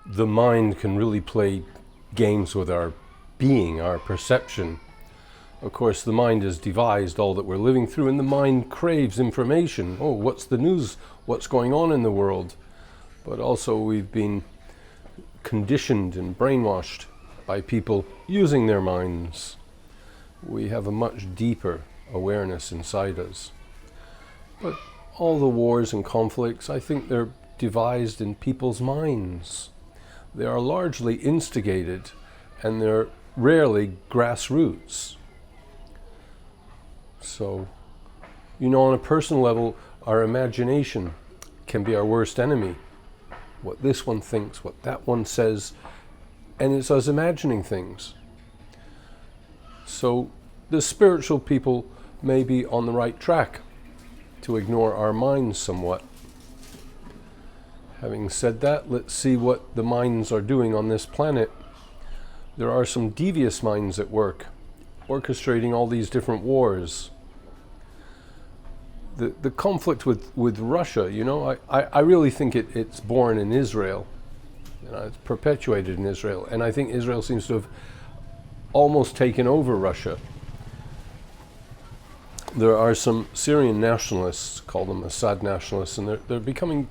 the mind can really play games with our being, our perception. Of course, the mind has devised all that we're living through, and the mind craves information. Oh, what's the news? What's going on in the world? But also we've been conditioned and brainwashed by people using their minds. We have a much deeper awareness inside us. But all the wars and conflicts, I think they're devised in people's minds. They are largely instigated, and they're rarely grassroots. So, on a personal level, our imagination can be our worst enemy. What this one thinks, what that one says, and it's us imagining things. So, the spiritual people may be on the right track to ignore our minds somewhat. Having said that, let's see what the minds are doing on this planet. There are some devious minds at work, orchestrating all these different wars. The conflict with Russia, I really think it's born in Israel. It's perpetuated in Israel. And I think Israel seems to have almost taken over Russia. There are some Syrian nationalists, call them Assad nationalists, and they're becoming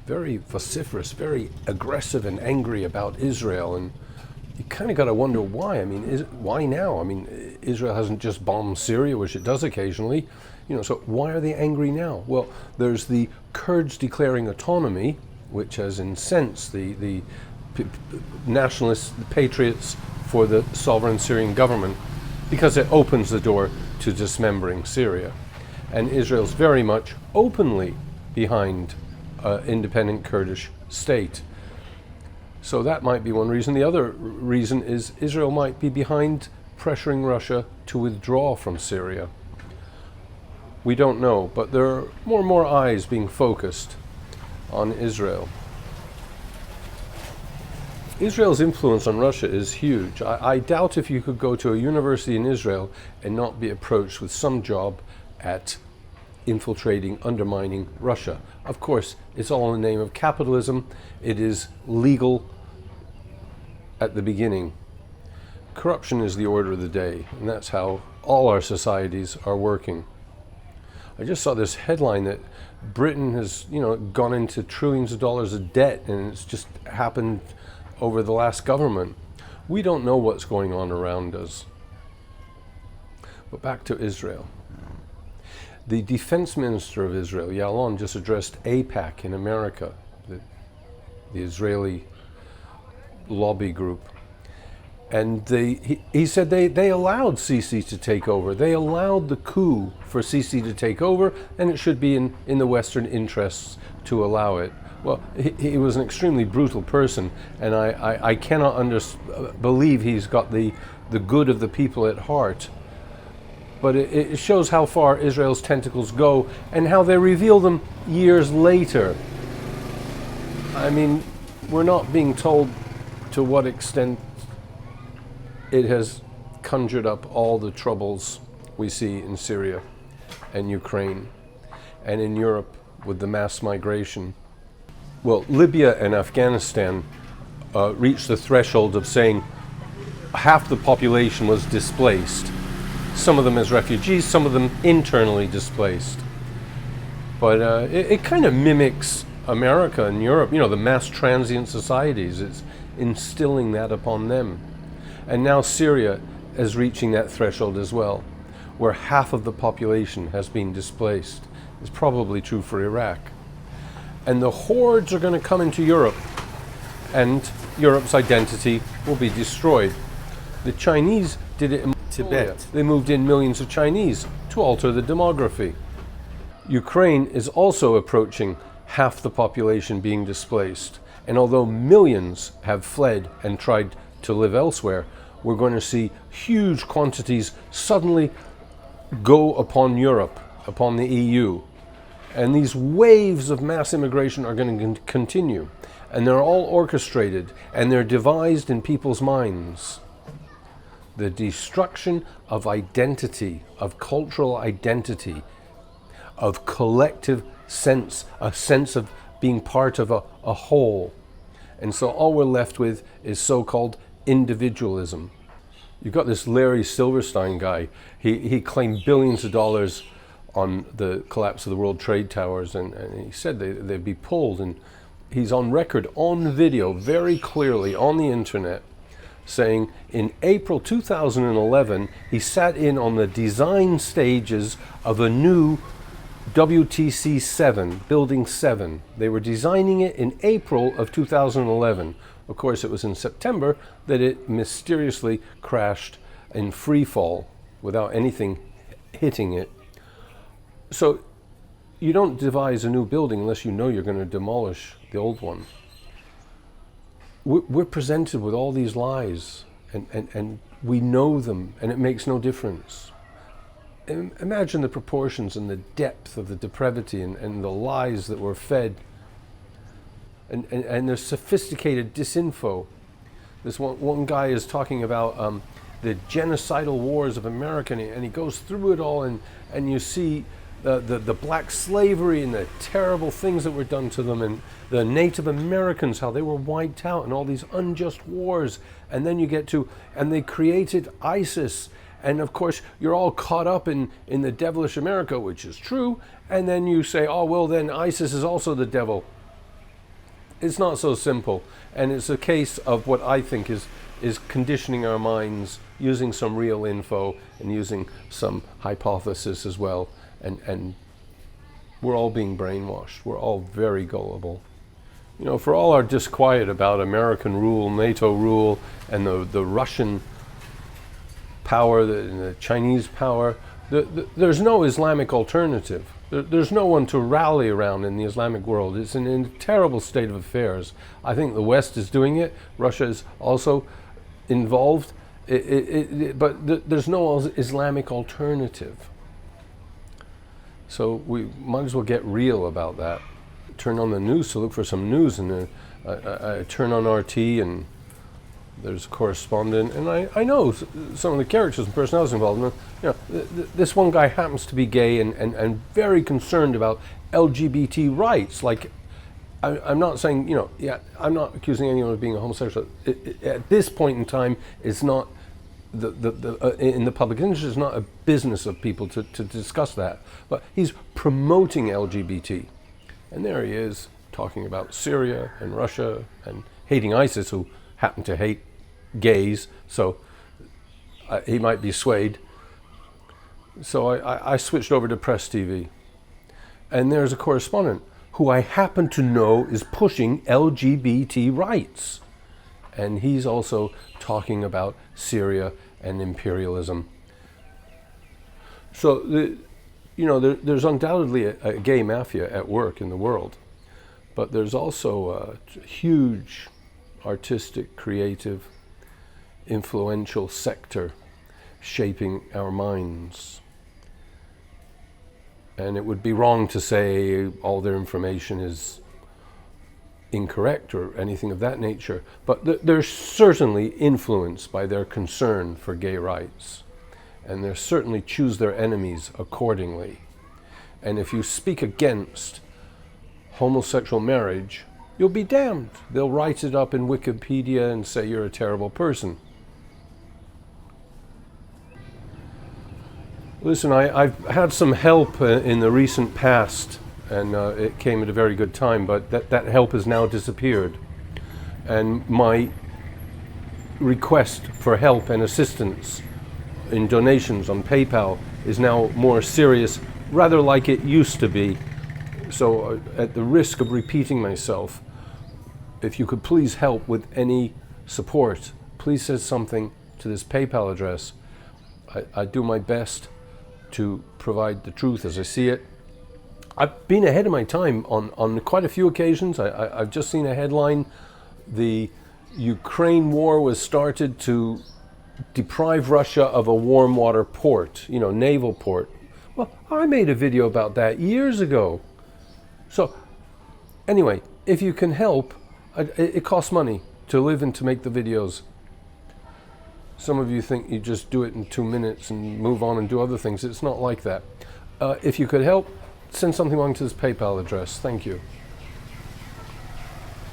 very vociferous, very aggressive and angry about Israel. And you kind of got to wonder why. Why now? Israel hasn't just bombed Syria, which it does occasionally. So why are they angry now? Well, there's the Kurds declaring autonomy, which has incensed the nationalists, the patriots for the sovereign Syrian government, because it opens the door to dismembering Syria. And Israel's very much openly behind an independent Kurdish state. So that might be one reason. The other reason is Israel might be behind pressuring Russia to withdraw from Syria. We don't know, but there are more and more eyes being focused on Israel. Israel's influence on Russia is huge. I doubt if you could go to a university in Israel and not be approached with some job at infiltrating, undermining Russia. Of course, it's all in the name of capitalism. It is legal at the beginning. Corruption is the order of the day, and that's how all our societies are working. I just saw this headline that Britain has, gone into trillions of dollars of debt, and it's just happened over the last government. We don't know what's going on around us. But back to Israel. The defense minister of Israel, Yalon, just addressed AIPAC in America, the Israeli lobby group. And he said they allowed Sisi to take over. They allowed the coup for Sisi to take over, and it should be in the Western interests to allow it. Well, he was an extremely brutal person, and I cannot believe he's got the good of the people at heart. But it shows how far Israel's tentacles go and how they reveal them years later. We're not being told to what extent it has conjured up all the troubles we see in Syria and Ukraine and in Europe with the mass migration. Well, Libya and Afghanistan reached the threshold of saying half the population was displaced. Some of them as refugees, some of them internally displaced. But it kind of mimics America and Europe, the mass transient societies. It's instilling that upon them. And now Syria is reaching that threshold as well, where half of the population has been displaced. It's probably true for Iraq. And the hordes are going to come into Europe, and Europe's identity will be destroyed. The Chinese did it in Tibet. They moved in millions of Chinese to alter the demography. Ukraine is also approaching half the population being displaced. And although millions have fled and tried to live elsewhere, we're going to see huge quantities suddenly go upon Europe, upon the EU. And these waves of mass immigration are going to continue. And they're all orchestrated, and they're devised in people's minds. The destruction of identity, of cultural identity, of collective sense, a sense of being part of a whole. And so all we're left with is so-called individualism. You've got this Larry Silverstein guy. He claimed billions of dollars on the collapse of the World Trade Towers, and he said they'd be pulled. And he's on record, on video, very clearly on the internet, saying in April 2011, he sat in on the design stages of a new WTC 7, Building 7. They were designing it in April of 2011. Of course, it was in September that it mysteriously crashed in free fall without anything hitting it. So you don't devise a new building unless you know you're going to demolish the old one. We're presented with all these lies, and we know them, and it makes no difference. Imagine the proportions and the depth of the depravity and the lies that were fed. And there's sophisticated disinfo. This one guy is talking about the genocidal wars of America, and he goes through it all, and you see the black slavery and the terrible things that were done to them, and the Native Americans, how they were wiped out, and all these unjust wars. And then you get to, and they created ISIS. And of course, you're all caught up in the devilish America, which is true. And then you say, oh, well, then ISIS is also the devil. It's not so simple. And it's a case of what I think is conditioning our minds, using some real info and using some hypothesis as well. And we're all being brainwashed. We're all very gullible. You know, for all our disquiet about American rule, NATO rule, and the Russian power, the Chinese power, there's no Islamic alternative. There's no one to rally around in the Islamic world. It's in a terrible state of affairs. I think the West is doing it. Russia is also involved. But there's no Islamic alternative. So we might as well get real about that. Turn on the news to look for some news, and I turn on RT, and there's a correspondent, and I know some of the characters and personalities involved. You know, this one guy happens to be gay and very concerned about LGBT rights. Like, I'm not saying, you know, yeah, I'm not accusing anyone of being a homosexual. At this point in time, it's not in the public interest. It's not a business of people to discuss that. But he's promoting LGBT, and there he is talking about Syria and Russia and hating ISIS, who happen to hate gays, so he might be swayed. So I switched over to Press TV, and there's a correspondent who I happen to know is pushing LGBT rights, and he's also talking about Syria and imperialism. So you know, there's undoubtedly a gay mafia at work in the world, but there's also a huge artistic, creative, influential sector shaping our minds. And it would be wrong to say all their information is incorrect or anything of that nature, but they're certainly influenced by their concern for gay rights, and they certainly choose their enemies accordingly. And if you speak against homosexual marriage, you'll be damned. They'll write it up in Wikipedia and say you're a terrible person. Listen, I've had some help in the recent past, and it came at a very good time, but that help has now disappeared. And my request for help and assistance in donations on PayPal is now more serious, rather like it used to be. So at the risk of repeating myself, if you could please help with any support, please send something to this PayPal address. I do my best to provide the truth as I see it. I've been ahead of my time on quite a few occasions. I've just seen a headline: the Ukraine war was started to deprive Russia of a warm water port, you know, naval port. Well, I made a video about that years ago. So anyway, if you can help, it costs money to live and to make the videos. Some of you think you just do it in 2 minutes and move on and do other things. It's not like that. If you could help, send something along to this PayPal address. Thank you.